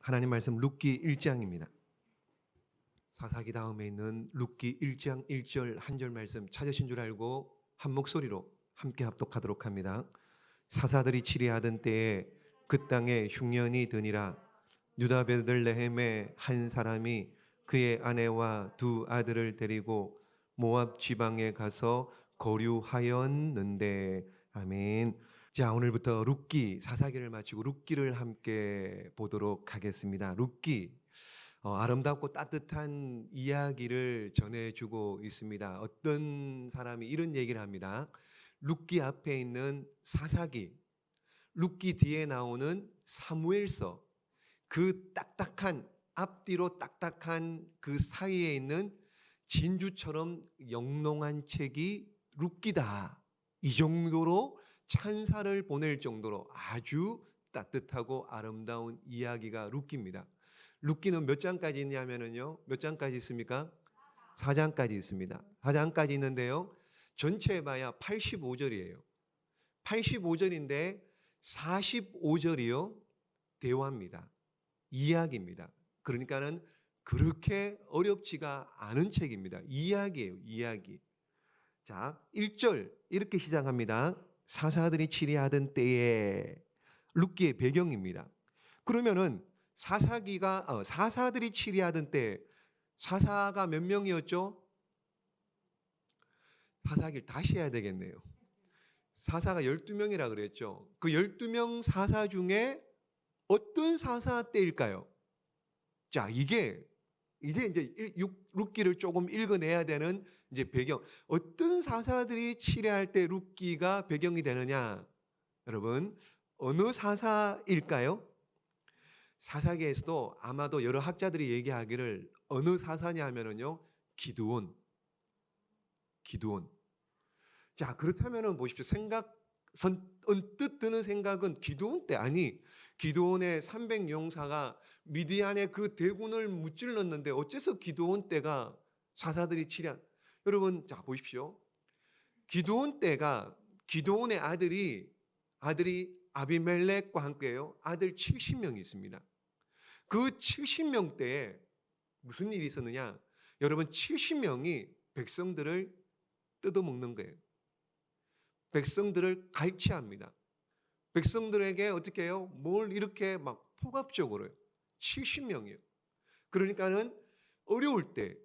하나님 말씀 룻기 1장입니다. 사사기 다음에 있는 룻기 1장 1절 한 절 말씀 찾으신 줄 알고 한 목소리로 함께 합독하도록 합니다. 사사들이 치리하던 때에 그 땅에 흉년이 드니라. 유다 베들레헴의 한 사람이 그의 아내와 두 아들을 데리고 모압 지방에 가서 거류하였는데. 아멘. 자, 오늘부터 룻기, 사사기를 마치고 룻기를 함께 보도록 하겠습니다. 룻기, 아름답고 따뜻한 이야기를 전해주고 있습니다. 어떤 사람이 이런 얘기를 합니다. 룻기 앞에 있는 사사기, 룻기 뒤에 나오는 사무엘서, 그 딱딱한, 앞뒤로 딱딱한 그 사이에 있는 진주처럼 영롱한 책이 룻기다. 이 정도로 찬사를 보낼 정도로 아주 따뜻하고 아름다운 이야기가 룻기입니다. 룻기는 몇 장까지 있냐면요. 몇 장까지 있습니까? 4장까지 있습니다. 4장까지 있는데요. 전체 봐야 85절이에요. 85절인데 45절이요. 대화입니다. 이야기입니다. 그러니까는 그렇게 어렵지가 않은 책입니다. 이야기예요. 이야기. 자, 1절 이렇게 시작합니다. 사사들이 치리하던 때에. 룻기의 배경입니다. 그러면은 사사들이 치리하던 때 사사가 몇 명이었죠? 사사기를 다시 해야 되겠네요. 사사가 12명이라 그랬죠. 그 12명 사사 중에 어떤 사사 때일까요? 자, 이제 룻기를 조금 읽어내야 되는 이제 배경. 어떤 사사들이 치리할 때 룻기가 배경이 되느냐? 여러분, 어느 사사일까요? 사사기에서도 아마도 여러 학자들이 얘기하기를 어느 사사냐 하면은요, 기드온. 자, 그렇다면은 보십시오. 언뜻 드는 생각은 기드온 때, 아니, 기드온의 300용사가 미디안의 그 대군을 무찔렀는데 어째서 기드온 때가 사사들이 치랴? 여러분, 자, 보십시오. 기드온 때가 기드온의 아들이 아비멜렉과 함께요. 아들 70명이 있습니다. 그 70명 때에 무슨 일이 있었느냐? 여러분, 70명이 백성들을 뜯어먹는 거예요. 백성들을 갈취합니다. 백성들에게 어떻게 해요? 뭘 이렇게 막 폭압적으로요. 70명이요. 그러니까는 어려울 때,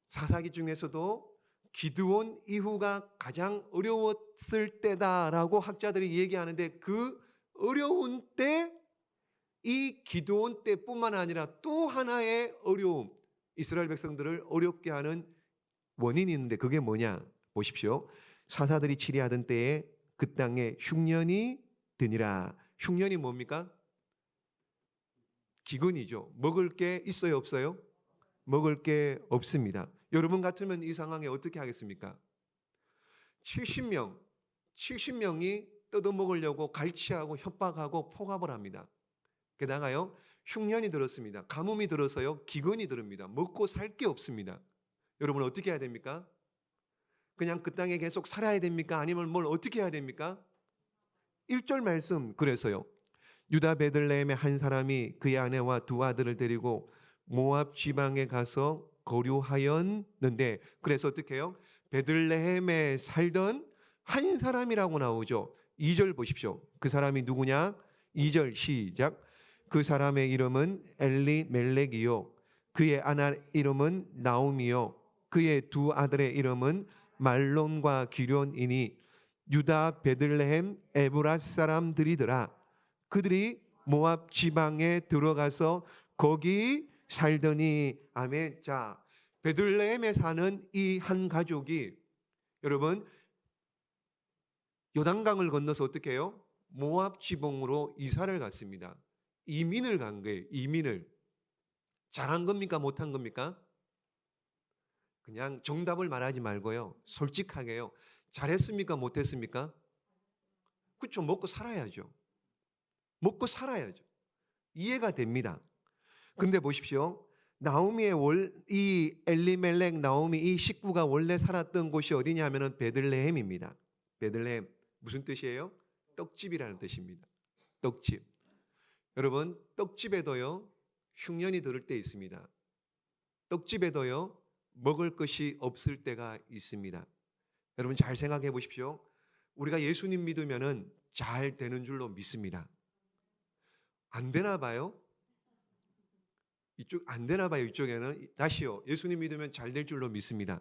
사사기 중에서도 기드온 이후가 가장 어려웠을 때다라고 학자들이 얘기하는데, 그 어려운 때, 이 기드온 때뿐만 아니라 또 하나의 어려움, 이스라엘 백성들을 어렵게 하는 원인이 있는데 그게 뭐냐? 보십시오. 사사들이 치리하던 때에 그 땅에 흉년이 드니라. 흉년이 뭡니까? 기근이죠. 먹을 게 있어요, 없어요? 먹을 게 없습니다. 여러분 같으면 이 상황에 어떻게 하겠습니까? 70명이 뜯어먹으려고 갈취하고 협박하고 폭압을 합니다. 게다가요, 흉년이 들었습니다. 가뭄이 들어서요, 기근이 들습니다. 먹고 살 게 없습니다. 여러분 어떻게 해야 됩니까? 그냥 그 땅에 계속 살아야 됩니까? 아니면 뭘 어떻게 해야 됩니까? 1절 말씀, 그래서요, 유다 베들레헴의 한 사람이 그의 아내와 두 아들을 데리고 모압 지방에 가서 거류하였는데, 그래서 어떻게 해요? 베들레헴에 살던 한 사람이라고 나오죠. 2절 보십시오. 그 사람이 누구냐? 2절 시작. 그 사람의 이름은 엘리멜렉이요, 그의 아내 이름은 나오미요, 그의 두 아들의 이름은 말론과 기련이니 유다 베들레헴 에브라 사람들이더라. 그들이 모압 지방에 들어가서 거기 살더니. 아멘. 자, 베들레헴에 사는 이 한 가족이 여러분 요단강을 건너서 어떻게 해요? 모압 지방으로 이사를 갔습니다. 이민을 간 거예요. 이민을. 잘한 겁니까? 못한 겁니까? 그냥 정답을 말하지 말고요, 솔직하게요. 잘했습니까? 못했습니까? 그렇죠. 먹고 살아야죠. 이해가 됩니다. 근데 보십시오. 이 엘리멜렉 나오미 이 식구가 원래 살았던 곳이 어디냐면은 베들레헴입니다. 베들레헴 무슨 뜻이에요? 떡집이라는 뜻입니다. 떡집. 여러분, 떡집에도요 흉년이 들을 때 있습니다. 떡집에도요 먹을 것이 없을 때가 있습니다. 여러분 잘 생각해 보십시오. 우리가 예수님 믿으면은 잘 되는 줄로 믿습니다. 안 되나 봐요? 이쪽 안 되나 봐요. 이쪽에는 다시요. 예수님 믿으면 잘 될 줄로 믿습니다.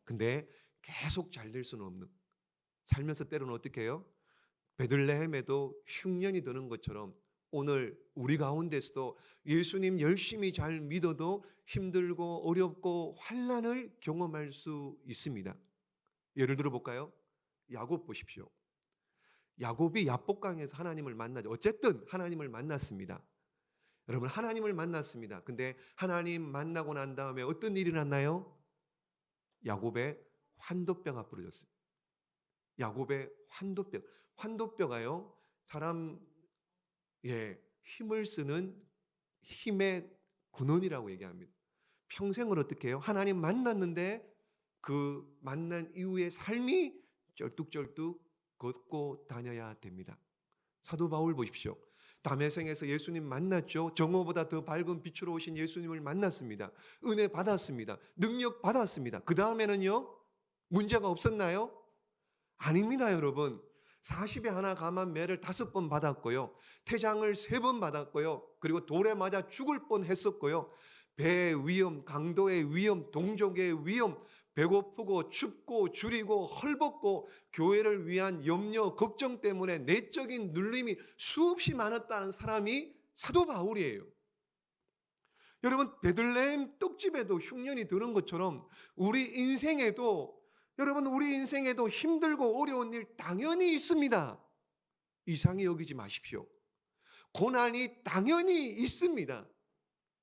근데 계속 잘 될 수는 없는. 살면서 때로는 어떻게 해요? 베들레헴에도 흉년이 드는 것처럼 오늘 우리 가운데서도 예수님 열심히 잘 믿어도 힘들고 어렵고 환난을 경험할 수 있습니다. 예를 들어 볼까요? 야곱 보십시오. 야곱이 야복강에서 하나님을 만나죠. 어쨌든 하나님을 만났습니다. 여러분 하나님을 만났습니다. 근데 하나님 만나고 난 다음에 어떤 일이 났나요? 야곱의 환도뼈가 부러졌어요. 야곱의 환도뼈. 환도뼈가요. 사람 힘을 쓰는 힘의 근원이라고 얘기합니다. 평생을 어떻게 해요? 하나님 만났는데 그 만난 이후의 삶이 쩔뚝쩔뚝 걷고 다녀야 됩니다. 사도 바울 보십시오. 다메섹에서 예수님 만났죠. 정오보다 더 밝은 빛으로 오신 예수님을 만났습니다. 은혜 받았습니다. 능력 받았습니다. 그 다음에는요. 문제가 없었나요? 아닙니다, 여러분. 40에 하나 감한 매를 5번 받았고요. 태장을 3번 받았고요. 그리고 돌에 맞아 죽을 뻔했었고요. 배의 위험, 강도의 위험, 동족의 위험, 배고프고 춥고 줄이고 헐벗고 교회를 위한 염려, 걱정 때문에 내적인 눌림이 수없이 많았다는 사람이 사도 바울이에요. 여러분 베들레헴 떡집에도 흉년이 드는 것처럼 우리 인생에도 힘들고 어려운 일 당연히 있습니다. 이상히 여기지 마십시오. 고난이 당연히 있습니다.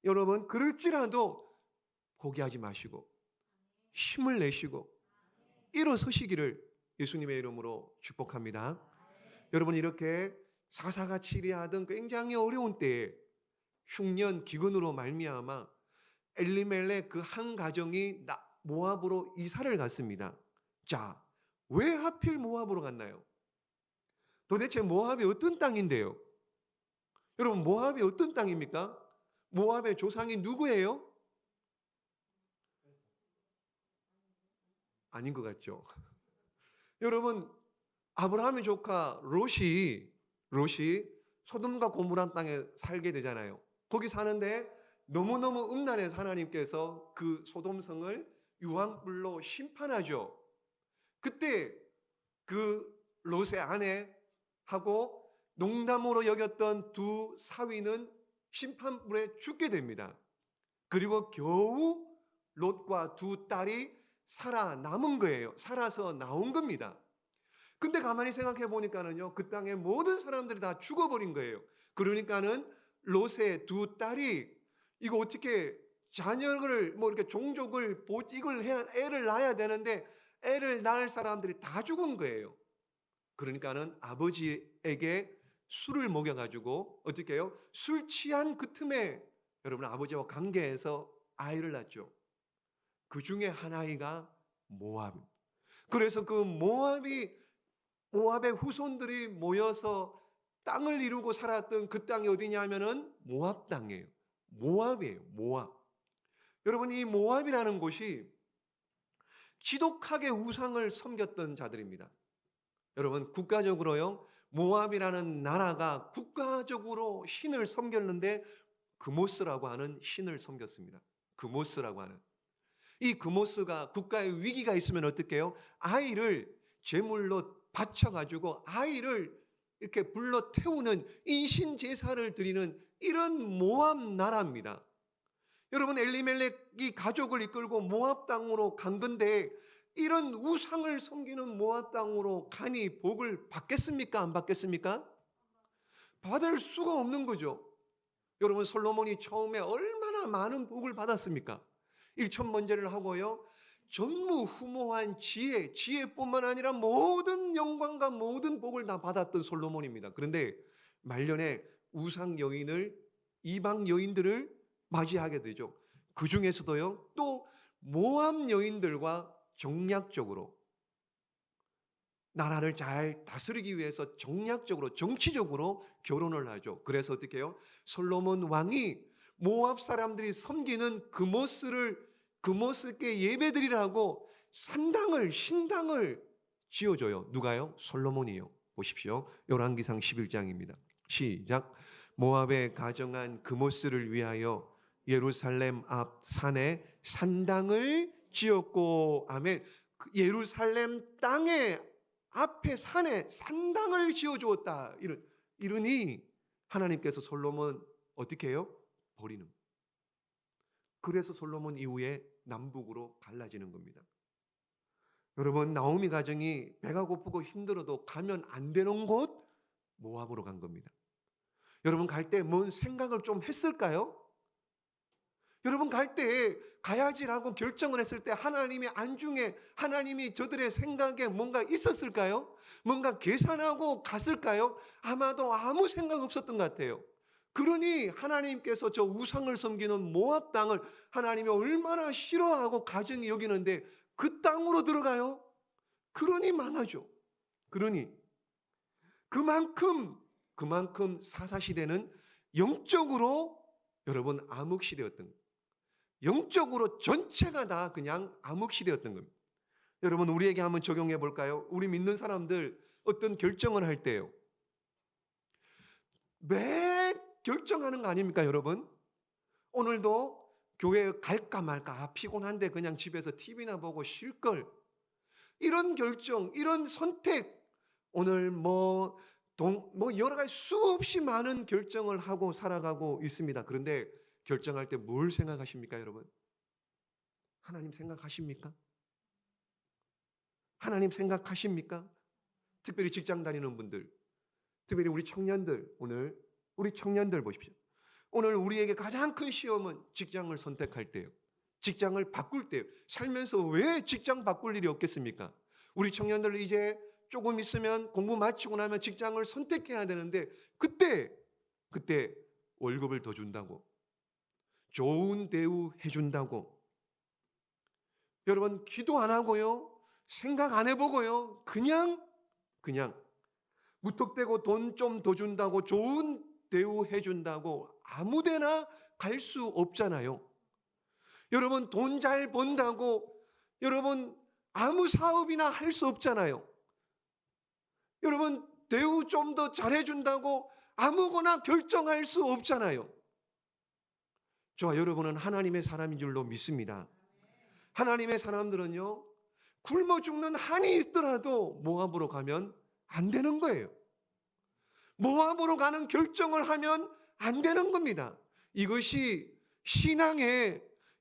여러분 그럴지라도 포기하지 마시고 힘을 내시고 일어서시기를 예수님의 이름으로 축복합니다. 여러분 이렇게 사사가 치리하던 굉장히 어려운 때에 흉년 기근으로 말미암아 엘리멜렉 그 한 가정이 모압으로 이사를 갔습니다. 자, 왜 하필 모압으로 갔나요? 도대체 모압이 어떤 땅인데요? 여러분 모압이 어떤 땅입니까? 모압의 조상이 누구예요? 아닌 것 같죠? 여러분 아브라함의 조카 롯이 소돔과 고모란 땅에 살게 되잖아요. 거기 사는데 너무너무 음란해서 하나님께서 그 소돔성을 유황불로 심판하죠. 그때 그 롯의 아내하고 농담으로 여겼던 두 사위는 심판불에 죽게 됩니다. 그리고 겨우 롯과 두 딸이 살아남은 거예요. 살아서 나온 겁니다. 근데 가만히 생각해 보니까는요, 그 땅의 모든 사람들이 다 죽어버린 거예요. 그러니까는 롯의 두 딸이 이거 어떻게 자녀를 뭐 이렇게 종족을 이걸 해야 애를 낳아야 되는데 애를 낳을 사람들이 다 죽은 거예요. 그러니까는 아버지에게 술을 먹여가지고 어떻게 해요? 술 취한 그 틈에 여러분 아버지와 관계해서 아이를 낳죠. 그 중에 한 아이가 모압. 그래서 그 모압의 후손들이 모여서 땅을 이루고 살았던 그 땅이 어디냐면은 모압 땅이에요. 모압이에요. 모압. 여러분 이 모압이라는 곳이 지독하게 우상을 섬겼던 자들입니다. 여러분 국가적으로요. 모압이라는 나라가 국가적으로 신을 섬겼는데 그모스라고 하는 신을 섬겼습니다. 그모스라고 하는. 이 그모스가 국가에 위기가 있으면 어떻게 해요? 아이를 제물로 바쳐가지고 아이를 이렇게 불러 태우는 인신 제사를 드리는 이런 모압 나라입니다. 여러분 엘리멜렉이 가족을 이끌고 모압 땅으로 간 건데 이런 우상을 섬기는 모압 땅으로 가니 복을 받겠습니까? 안 받겠습니까? 받을 수가 없는 거죠. 여러분 솔로몬이 처음에 얼마나 많은 복을 받았습니까? 일천번제를 하고요. 전무후무한 지혜뿐만 아니라 모든 영광과 모든 복을 다 받았던 솔로몬입니다. 그런데 말년에 우상 여인을 이방 여인들을 맞이하게 되죠. 그 중에서도요. 또 모압 여인들과 정략적으로 나라를 잘 다스리기 위해서 정략적으로 정치적으로 결혼을 하죠. 그래서 어떻게 해요? 솔로몬 왕이 모압 사람들이 섬기는 그모스께 예배드리라고 신당을 지어줘요. 누가요? 솔로몬이요. 보십시오. 열왕기상 11장입니다. 시작. 모압에 가정한 그모스를 위하여 예루살렘 앞 산에 산당을 지었고, 아멘. 예루살렘 땅에 앞에 산에 산당을 지어주었다. 이러니 하나님께서 솔로몬 어떻게 해요? 버리는. 그래서 솔로몬 이후에 남북으로 갈라지는 겁니다. 여러분, 나오미 가정이 배가 고프고 힘들어도 가면 안 되는 곳 모압으로 간 겁니다. 여러분, 갈 때 뭔 생각을 좀 했을까요? 여러분, 갈 때 가야지라고 결정을 했을 때 하나님의 안중에, 하나님이 저들의 생각에 뭔가 있었을까요? 뭔가 계산하고 갔을까요? 아마도 아무 생각 없었던 것 같아요. 그러니 하나님께서 저 우상을 섬기는 모압 땅을 하나님이 얼마나 싫어하고 가정이 여기는데 그 땅으로 들어가요? 그러니 망하죠. 그러니 그만큼 사사시대는 영적으로 여러분 암흑시대였던 거예요. 영적으로 전체가 다 그냥 암흑시대였던 겁니다. 여러분, 우리에게 한번 적용해 볼까요? 우리 믿는 사람들 어떤 결정을 할 때요, 매 결정하는 거 아닙니까, 여러분? 오늘도 교회 갈까 말까, 피곤한데 그냥 집에서 TV나 보고 쉴걸, 이런 결정, 이런 선택, 오늘 여러 가지 수없이 많은 결정을 하고 살아가고 있습니다. 그런데 결정할 때 뭘 생각하십니까, 여러분? 하나님 생각하십니까? 하나님 생각하십니까? 특별히 직장 다니는 분들, 특별히 우리 청년들, 오늘 우리 청년들 보십시오. 오늘 우리에게 가장 큰 시험은 직장을 선택할 때예요. 직장을 바꿀 때예요. 살면서 왜 직장 바꿀 일이 없겠습니까? 우리 청년들 이제 조금 있으면 공부 마치고 나면 직장을 선택해야 되는데 그때 월급을 더 준다고, 좋은 대우 해준다고, 여러분 기도 안 하고요, 생각 안 해보고요, 그냥 무턱대고 돈 좀 더 준다고, 좋은 대우 해준다고 아무데나 갈 수 없잖아요. 여러분, 돈 잘 번다고 여러분 아무 사업이나 할 수 없잖아요. 여러분, 대우 좀 더 잘해준다고 아무거나 결정할 수 없잖아요. 저와 여러분은 하나님의 사람인 줄로 믿습니다. 하나님의 사람들은요, 굶어 죽는 한이 있더라도 모압으로 가면 안 되는 거예요. 모압으로 가는 결정을 하면 안 되는 겁니다. 이것이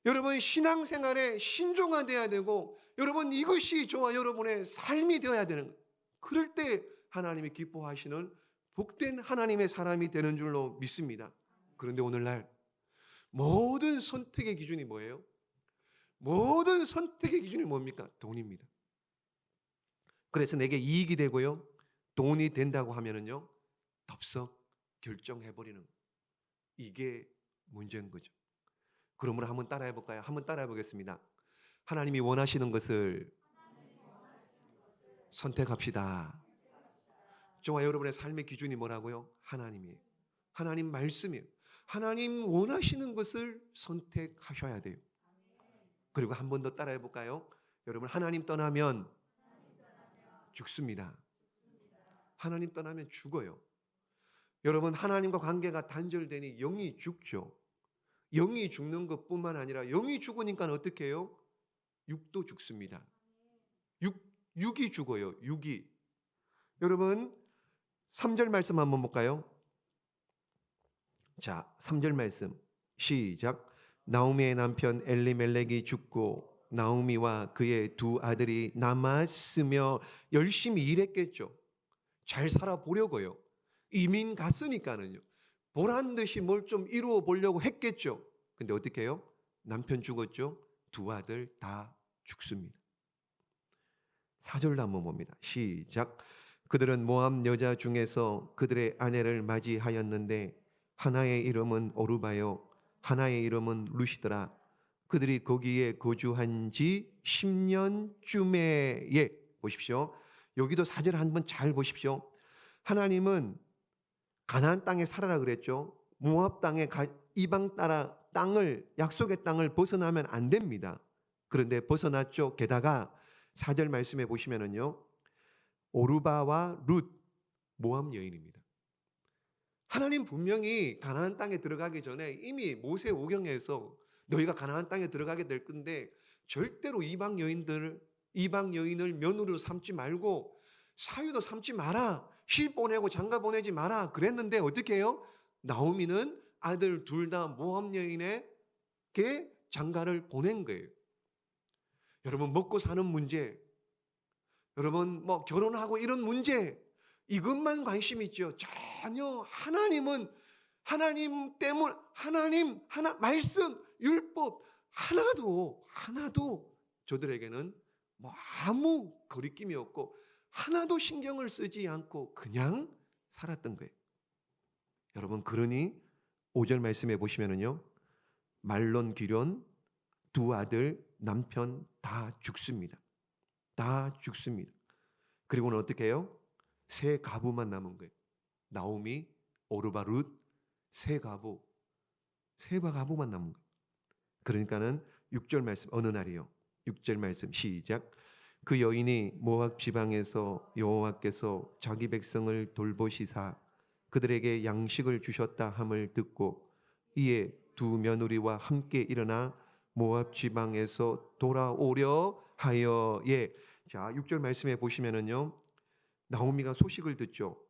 여러분 신앙생활에 신종화되어야 되고, 여러분 이것이 저와 여러분의 삶이 되어야 되는 거예요. 그럴 때 하나님이 기뻐하시는 복된 하나님의 사람이 되는 줄로 믿습니다. 그런데 오늘날 모든 선택의 기준이 뭐예요? 모든 선택의 기준이 뭡니까? 돈입니다. 그래서 내게 이익이 되고요, 돈이 된다고 하면은요, 덥석 결정해버리는 거예요. 이게 문제인 거죠. 그러므로 한번 따라해 볼까요? 한번 따라해 보겠습니다. 하나님이 원하시는 것을 선택합시다. 저와 여러분의 삶의 기준이 뭐라고요? 하나님이에요. 하나님 말씀이에요. 하나님 원하시는 것을 선택하셔야 돼요. 그리고 한 번 더 따라해 볼까요? 여러분, 하나님 떠나면 죽습니다. 하나님 떠나면 죽어요. 여러분, 하나님과 관계가 단절되니 영이 죽죠. 영이 죽는 것뿐만 아니라 영이 죽으니까 어떻게 해요? 육도 죽습니다. 육이 죽어요. 육이. 여러분, 3절 말씀 한번 볼까요? 자, 3절 말씀 시작. 나오미의 남편 엘리멜렉이 죽고 나오미와 그의 두 아들이 남았으며 열심히 일했겠죠. 잘 살아보려고요. 이민 갔으니까는요, 보란 듯이 뭘 좀 이루어 보려고 했겠죠. 근데 어떻게 해요? 남편 죽었죠. 두 아들 다 죽습니다. 4절도 한번 봅니다. 시작. 그들은 모압 여자 중에서 그들의 아내를 맞이하였는데 하나의 이름은 오르바요, 하나의 이름은 루시더라. 그들이 거기에 거주한 지 10년쯤에 보십시오. 여기도 4절 한번 잘 보십시오. 하나님은 가나안 땅에 살아라 그랬죠. 모압 땅에 이방 나라 땅을, 약속의 땅을 벗어나면 안 됩니다. 그런데 벗어났죠. 게다가 4절 말씀해 보시면은요, 오르바와 룻, 모압 여인입니다. 하나님 분명히 가나안 땅에 들어가기 전에 이미 모세 오경에서 너희가 가나안 땅에 들어가게 될 건데 절대로 이방 여인을 며느리로 삼지 말고 사위도 삼지 마라, 시집 보내고 장가 보내지 마라 그랬는데 어떻게 해요? 나오미는 아들 둘 다 모압 여인에게 장가를 보낸 거예요. 여러분, 먹고 사는 문제, 여러분 뭐 결혼하고 이런 문제, 이것만 관심 있죠. 전혀 하나님 때문, 말씀, 율법 하나도 저들에게는 뭐 아무 거리낌이 없고 하나도 신경을 쓰지 않고 그냥 살았던 거예요. 여러분, 그러니 5절 말씀해 보시면은요, 말론 기련 두 아들 남편 다 죽습니다. 다 죽습니다. 그리고는 어떻게 해요? 세 가부만 남은 거예요. 나오미, 오르바, 룻, 세 가부만 남은 거예요. 그러니까는 6절 말씀, 어느 날이요? 6절 말씀 시작. 그 여인이 모압 지방에서 여호와께서 자기 백성을 돌보시사 그들에게 양식을 주셨다 함을 듣고 이에 두 며느리와 함께 일어나 모압 지방에서 돌아오려 하여. 자, 6절 말씀에 보시면은요, 나오미가 소식을 듣죠.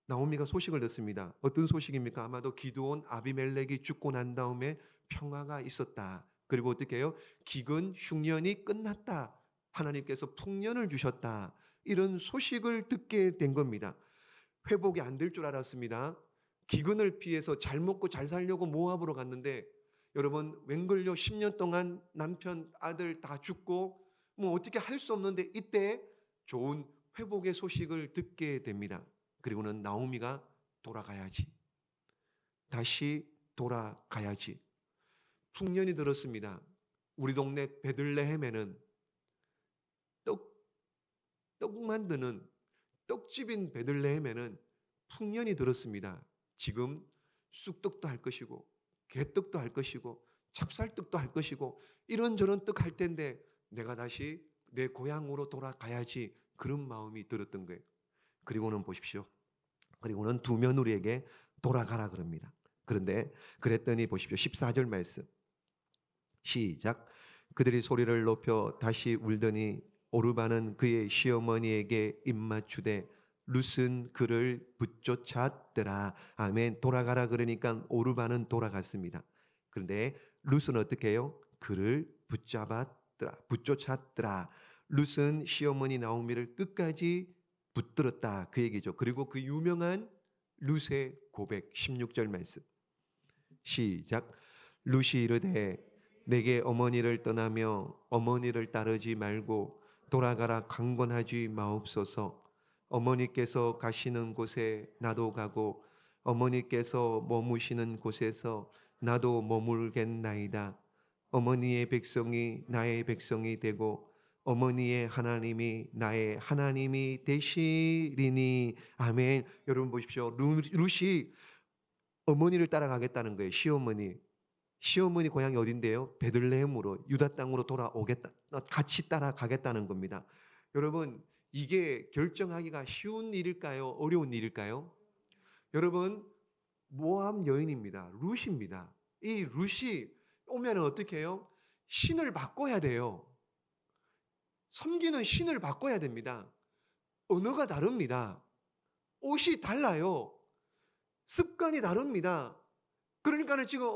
나오미가 소식을 듣습니다. 어떤 소식입니까? 아마도 기드온, 아비멜렉이 죽고 난 다음에 평화가 있었다. 그리고 어떻게 해요? 기근 흉년이 끝났다. 하나님께서 풍년을 주셨다. 이런 소식을 듣게 된 겁니다. 회복이 안 될 줄 알았습니다. 기근을 피해서 잘 먹고 잘 살려고 모압으로 갔는데 여러분, 웬걸요 10년 동안 남편 아들 다 죽고 뭐 어떻게 할 수 없는데 이때 좋은 회복의 소식을 듣게 됩니다. 그리고는 나오미가 돌아가야지, 다시 돌아가야지. 풍년이 들었습니다. 우리 동네 베들레헴에는 떡 만드는 떡집인 베들레헴에는 풍년이 들었습니다. 지금 쑥떡도 할 것이고 개떡도 할 것이고 찹쌀떡도 할 것이고 이런저런 떡 할 텐데 내가 다시 내 고향으로 돌아가야지, 그런 마음이 들었던 거예요. 그리고는 보십시오. 그리고는 두 며느리에게 돌아가라 그럽니다. 그런데 그랬더니 보십시오. 14절 말씀 시작. 그들이 소리를 높여 다시 울더니 오르바는 그의 시어머니에게 입맞추되 룻은 그를 붙쫓았더라. 아멘. 돌아가라 그러니까 오르바는 돌아갔습니다. 그런데 룻은 어떻게 해요? 그를 붙쫓았더라. 룻은 시어머니 나오미를 끝까지 붙들었다, 그 얘기죠. 그리고 그 유명한 룻의 고백 16절 말씀 시작. 룻이 이르되 내게 어머니를 떠나며 어머니를 따르지 말고 돌아가라 강권하지 마옵소서. 어머니께서 가시는 곳에 나도 가고 어머니께서 머무시는 곳에서 나도 머물겠나이다. 어머니의 백성이 나의 백성이 되고 어머니의 하나님이 나의 하나님이 되시리니. 아멘. 여러분 보십시오. 룻이 어머니를 따라가겠다는 거예요. 시어머니 고향이 어딘데요? 베들레헴으로, 유다 땅으로 돌아오겠다, 같이 따라가겠다는 겁니다. 여러분, 이게 결정하기가 쉬운 일일까요? 어려운 일일까요? 여러분, 모압 여인입니다. 룻입니다. 이 룻이 오면 어떻게 해요? 신을 바꿔야 돼요. 섬기는 신을 바꿔야 됩니다. 언어가 다릅니다. 옷이 달라요. 습관이 다릅니다. 그러니까는 지금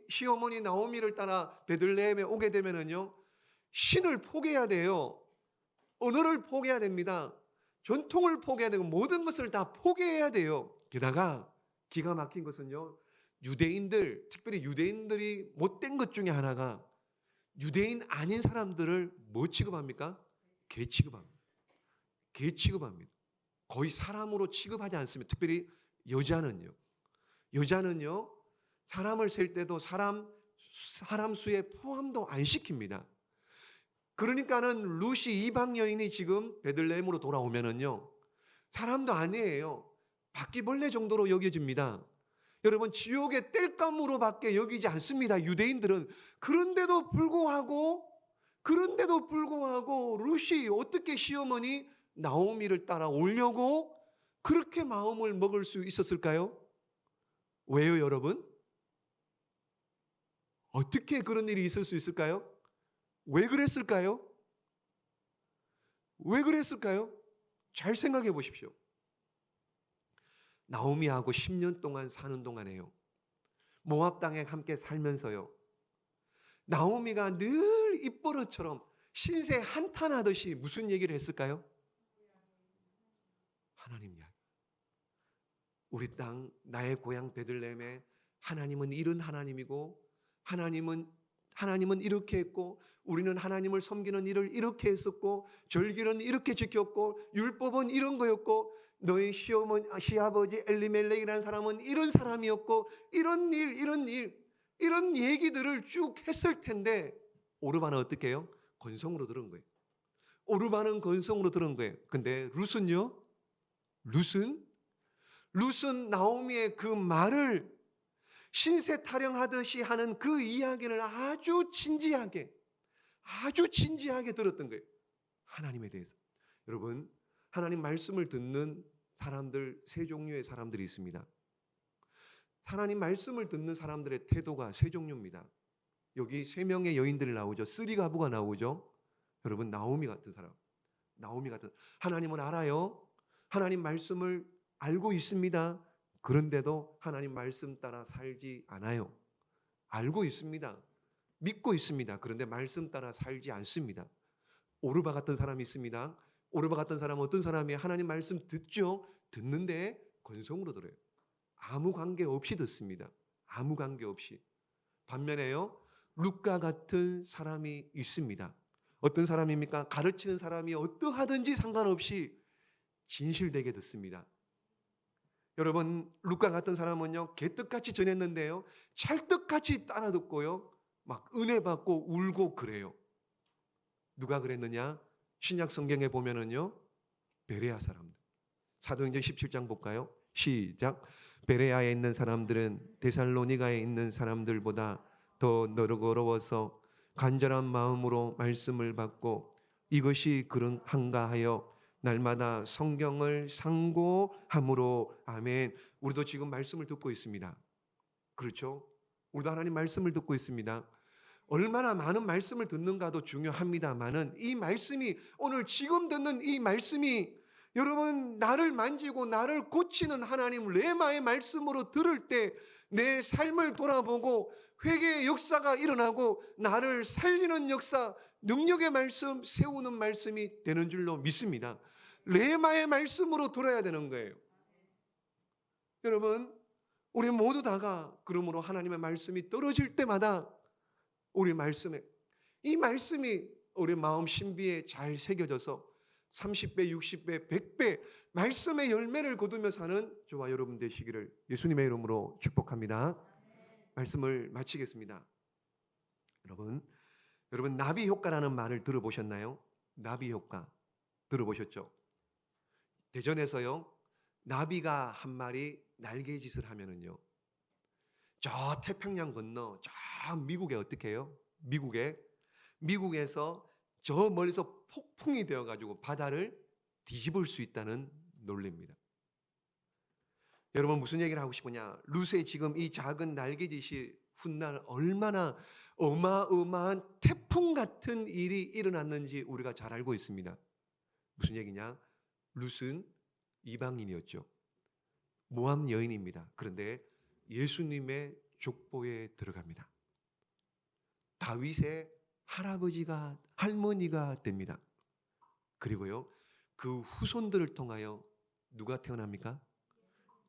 시어머니 나오미를 따라 베들레헴에 오게 되면은요, 신을 포기해야 돼요. 언어를 포기해야 됩니다. 전통을 포기해야 되고 모든 것을 다 포기해야 돼요. 게다가 기가 막힌 것은요, 특별히 유대인들이 못된 것 중에 하나가 유대인 아닌 사람들을 뭐 취급합니까? 개 취급합니다. 개 취급합니다. 거의 사람으로 취급하지 않습니다. 특별히 여자는요, 사람을 셀 때도 사람 수에 포함도 안 시킵니다. 그러니까는 룻이 이방 여인이 지금 베들레헴으로 돌아오면은요, 사람도 아니에요. 바퀴벌레 정도로 여겨집니다. 여러분, 지옥의 땔감으로밖에 여기지 않습니다, 유대인들은. 그런데도 불구하고 룻이 어떻게 시어머니 나오미를 따라오려고 그렇게 마음을 먹을 수 있었을까요? 왜요, 여러분? 어떻게 그런 일이 있을 수 있을까요? 왜 그랬을까요? 왜 그랬을까요? 잘 생각해 보십시오. 나오미하고 10년 동안 사는 동안에요, 모압 땅에 함께 살면서요, 나오미가 늘 입버릇처럼 신세 한탄하듯이 무슨 얘기를 했을까요? 하나님 이야기. 우리 땅, 나의 고향 베들레헴에 하나님은 이런 하나님이고, 하나님은 이렇게 했고, 우리는 하나님을 섬기는 일을 이렇게 했었고, 절기는 이렇게 지켰고, 율법은 이런 거였고, 너희 시아버지 엘리멜렉이라는 사람은 이런 사람이었고, 이런 얘기들을 쭉 했을 텐데, 오르바는 어떻게 해요? 건성으로 들은 거예요. 오르바는 건성으로 들은 거예요. 근데 룻은 나오미의 그 말을 신세 타령하듯이 하는 그 이야기를 아주 진지하게 들었던 거예요. 하나님에 대해서. 여러분, 하나님 말씀을 듣는 사람들, 세 종류의 사람들이 있습니다. 하나님 말씀을 듣는 사람들의 태도가 세 종류입니다. 여기 세 명의 여인들이 나오죠. 쓰리 가부가 나오죠. 여러분, 나오미 같은 사람. 하나님은 알아요. 하나님 말씀을 알고 있습니다. 그런데도 하나님 말씀 따라 살지 않아요. 알고 있습니다. 믿고 있습니다. 그런데 말씀 따라 살지 않습니다. 오르바 같은 사람이 있습니다. 오르바 같은 사람은 어떤 사람이에요? 하나님 말씀 듣죠. 듣는데 건성으로 들어요. 아무 관계 없이 듣습니다. 아무 관계 없이. 반면에요, 룻과 같은 사람이 있습니다. 어떤 사람입니까? 가르치는 사람이 어떠하든지 상관없이 진실되게 듣습니다. 여러분, 룻과 같은 사람은요, 개떡같이 전했는데요, 찰떡같이 따라 듣고요, 막 은혜 받고 울고 그래요. 누가 그랬느냐? 신약 성경에 보면은요, 베레아 사람들. 사도행전 17장 볼까요? 시작. 베레아에 있는 사람들은 데살로니가에 있는 사람들보다 더 너그러워서 간절한 마음으로 말씀을 받고 이것이 그런한가 하여 날마다 성경을 상고함으로. 아멘. 우리도 지금 말씀을 듣고 있습니다. 그렇죠? 우리도 하나님 말씀을 듣고 있습니다. 얼마나 많은 말씀을 듣는가도 중요합니다만은 이 말씀이, 오늘 지금 듣는 이 말씀이 여러분, 나를 만지고 나를 고치는 하나님 레마의 말씀으로 들을 때 내 삶을 돌아보고 회개의 역사가 일어나고 나를 살리는 역사, 능력의 말씀, 세우는 말씀이 되는 줄로 믿습니다. 레마의 말씀으로 들어야 되는 거예요. 여러분, 우리 모두 다가 그러므로 하나님의 말씀이 떨어질 때마다 우리 말씀에, 이 말씀이 우리 마음 신비에 잘 새겨져서 30배, 60배, 100배 말씀의 열매를 거두며 사는 저와 여러분 되시기를 예수님의 이름으로 축복합니다. 말씀을 마치겠습니다. 여러분 나비 효과라는 말을 들어보셨나요? 나비 효과 들어보셨죠? 대전에서요, 나비가 한 마리 날개짓을 하면은요, 저 태평양 건너 저 미국에 어떻게 해요? 미국에서 저 멀리서 폭풍이 되어가지고 바다를 뒤집을 수 있다는 논리입니다. 여러분, 무슨 얘기를 하고 싶으냐? 룻의 지금 이 작은 날개짓이 훗날 얼마나 어마어마한 태풍 같은 일이 일어났는지 우리가 잘 알고 있습니다. 무슨 얘기냐? 룻은 이방인이었죠. 모함 여인입니다. 그런데 예수님의 족보에 들어갑니다. 다윗의 할머니가 됩니다. 그리고요, 그 후손들을 통하여 누가 태어납니까?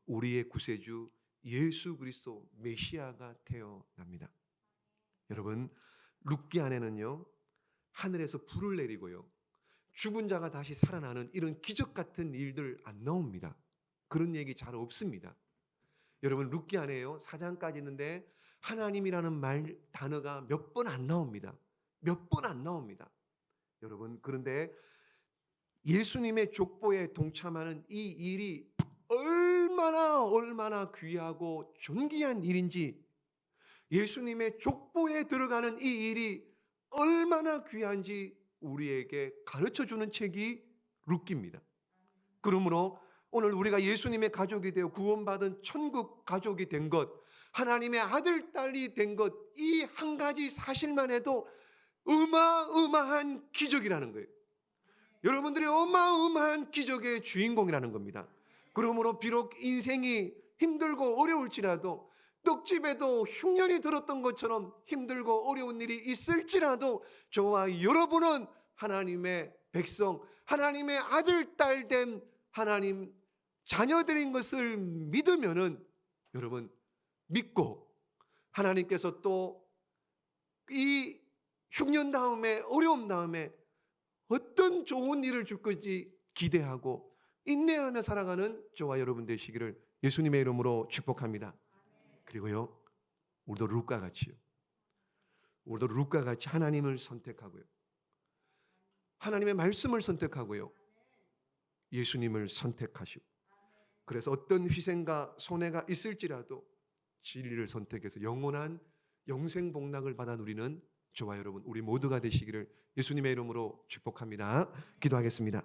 우리의 구세주 예수 그리스도 메시아가 태어납니다. 여러분, 룻기 안에는요, 하늘에서 불을 내리고요, 죽은 자가 다시 살아나는 이런 기적 같은 일들 안 나옵니다. 그런 얘기 잘 없습니다. 여러분, 룻기 안에요, 4장까지 있는데 하나님이라는 단어가 몇 번 안 나옵니다. 여러분, 그런데 예수님의 족보에 동참하는 이 일이 얼마나 귀하고 존귀한 일인지, 예수님의 족보에 들어가는 이 일이 얼마나 귀한지 우리에게 가르쳐주는 책이 룻기입니다. 그러므로 오늘 우리가 예수님의 가족이 되어 구원받은 천국 가족이 된 것, 하나님의 아들, 딸이 된 것, 이 한 가지 사실만 해도 어마어마한 기적이라는 거예요. 여러분들이 어마어마한 기적의 주인공이라는 겁니다. 그러므로 비록 인생이 힘들고 어려울지라도, 떡집에도 흉년이 들었던 것처럼 힘들고 어려운 일이 있을지라도 저와 여러분은 하나님의 백성, 하나님의 아들, 딸 된 하나님 자녀들인 것을 믿으면은 여러분 믿고, 하나님께서 또 이 흉년 다음에, 어려움 다음에 어떤 좋은 일을 줄 건지 기대하고 인내하며 살아가는 저와 여러분 되시기를 예수님의 이름으로 축복합니다. 그리고요, 우리도 룻과 같이요, 우리도 룻과 같이 하나님을 선택하고요, 하나님의 말씀을 선택하고요, 예수님을 선택하시고, 그래서 어떤 희생과 손해가 있을지라도 진리를 선택해서 영원한 영생 복락을 받아 누리는 저와 여러분 우리 모두가 되시기를 예수님의 이름으로 축복합니다. 기도하겠습니다.